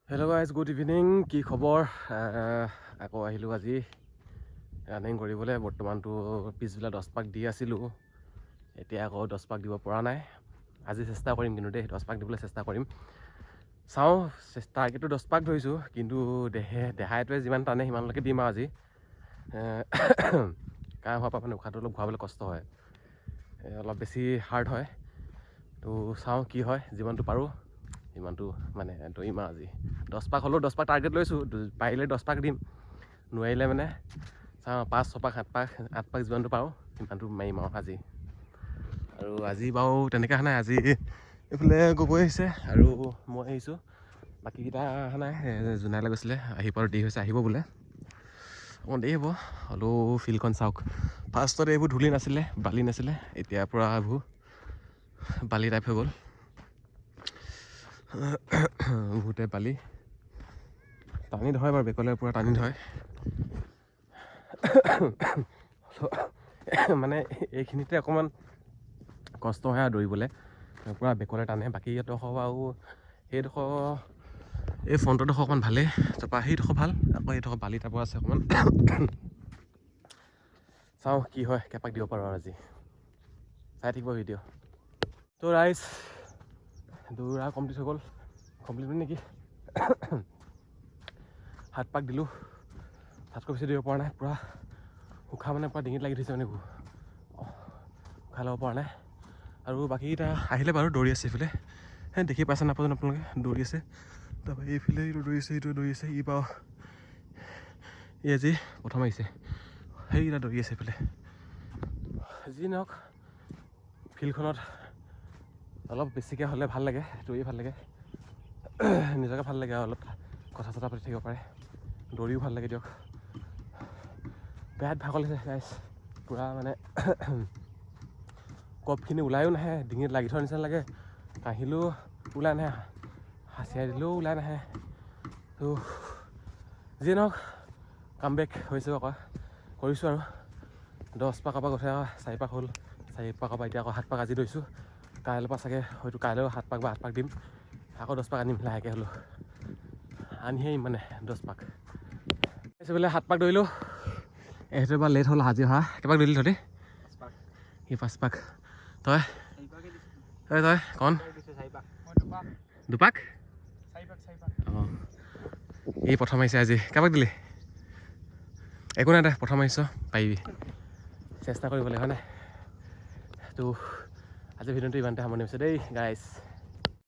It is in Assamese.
Hello' guys, good evening. কি খবৰ? আকৌ আহিলোঁ আজি ৰানিং কৰিবলৈ। বৰ্তমানটো পিছবেলা 10 পাক দি আছিলোঁ, এতিয়া আকৌ 10 পাক দিব পৰা নাই। আজি চেষ্টা কৰিম কিন্তু দেই, 10 পাক দিবলৈ চেষ্টা কৰিম। চাওঁ, টাৰ্গেটটো 10 পাক ধৰিছোঁ, কিন্তু দেহাটোৱে যিমান টানে সিমানলৈকে দিম আৰু আজি। কাহ হোৱাৰ পৰা মানে উশাহটো অলপ ঘূৰাবলৈ কষ্ট হয়, অলপ বেছি হাৰ্ড হয়। তো চাওঁ কি হয়, যিমানটো পাৰোঁ সিমানটো মানে দৌৰিম আৰু আজি। 10 পাক হ'লেও 10 পাক টাৰ্গেট লৈছোঁ, পাৰিলে 10 পাক দিম, নোৱাৰিলে মানে চাওঁ 5, 6 পাক, 7 পাক, 8 পাক যিমানটো পাৰোঁ সিমানটো মাৰিম আৰু আজি। আৰু আজি বাৰু তেনেকৈ অহা নাই, আজি এইফালে গগৈ আহিছে আৰু মই আহিছোঁ, বাকীকেইটা অহা নাই। জোনাইলৈ গৈছিলে, আহি পোৱাটো দেৰি হৈছে, আহিব বোলে, অকণ দেৰি হ'ব। হ'লেও ফিল্ডখন চাওক, ফাৰ্ষ্টত এইবোৰ ধূলি নাছিলে, বালি নাছিলে, এতিয়া পূৰা এইবোৰ বালি টাইপ হৈ গ'ল, বহুতে বালি টানি ধৰে বাৰু, বেকলৈ পূৰা টানি ধৰে। মানে এইখিনিতে অকণমান কষ্ট হয় আৰু দৌৰিবলৈ, পূৰা বেকলৈ টানে। বাকী এডোখৰ আৰু সেইডোখৰ, এই ফ্ৰণ্টৰডোখৰ অকণমান ভালেই, তাৰপৰা সেইডোখৰ ভাল, আকৌ এইডোখৰ বালি টাইপৰ আছে অকণমান। চাওঁ কি হয়, কেইপাক দিব পাৰোঁ আৰু আজি, চাই থাকিব ভিডিঅ'। তো ৰাইজ, দৌৰা কমপ্লিট হৈ গ'ল, কমপ্লিট নেকি 7 পাক দিলোঁ, 7কৈ বেছি দিব পৰা নাই। পূৰা উশাহ মানে পূৰা ডিঙিত লাগি ধৰিছে মানে, উশাহ ল'ব পৰা নাই। আৰু বাকীকেইটা আহিলে বাৰু, দৌৰি আছে এইফালে, দেখি পাইছে নাপায় আপোনালোকে, দৌৰি আছে। তাৰপৰা এইফালে এইটো দৌৰি আছে, এইটো দৌৰি আছে, ই বাৰু এই আজি প্ৰথম আহিছে, সেইকেইটা দৌৰি আছে এইফালে। যি নহওক, ফিল্ডখনত অলপ বেছিকৈ হ'লে ভাল লাগে, দৌৰি ভাল লাগে, নিজকে ভাল লাগে আৰু অলপ কথা চথা পাতি থাকিব পাৰে, দৌৰিও ভাল লাগে দিয়ক। বিৰাট ভাগৰ লাগিছে গাইছ, পূৰা মানে কপখিনি ওলায়ো নাহে, ডিঙিত লাগি থোৱাৰ নিচিনা লাগে, কাহিলেও ওলাই নাহে, হাঁচিয়াই দিলেও ওলাই নাহে। তো যিয়ে নহওক, কামবেক হৈছোঁ, আকৌ কৰিছোঁ আৰু 10 পাকৰ পৰা গঠা 4 পাক হ'ল, 4 পাকৰ পৰা এতিয়া আকৌ 7 পাক আজি দৌৰিছোঁ। কাইলৈৰ পৰা চাগে হয়তো কাইলৈও 7 পাক বা 8 পাক দিম, আকৌ 10 পাক আনিম লাহেকৈ হ'লেও, আনিহে মানে 10 পাক বোলে। 7 পাক দৌৰিলোঁ, এইটো এবাৰ লেট হ'ল আজি অহা। কেইপাক দৌৰিলি তহঁতি? 5 পাক। তই তই কণ 2 পাক? অঁ, এই প্ৰথম আহিছে আজি। কেইপাক দিলি? একো নাই দে, প্ৰথম আহিছ, পাৰিবি, চেষ্টা কৰিব লাগিব হয় নাই? তো আজি ভিডিঅ'টো ইমানতে সামৰণি হৈছে দেই গাইছ।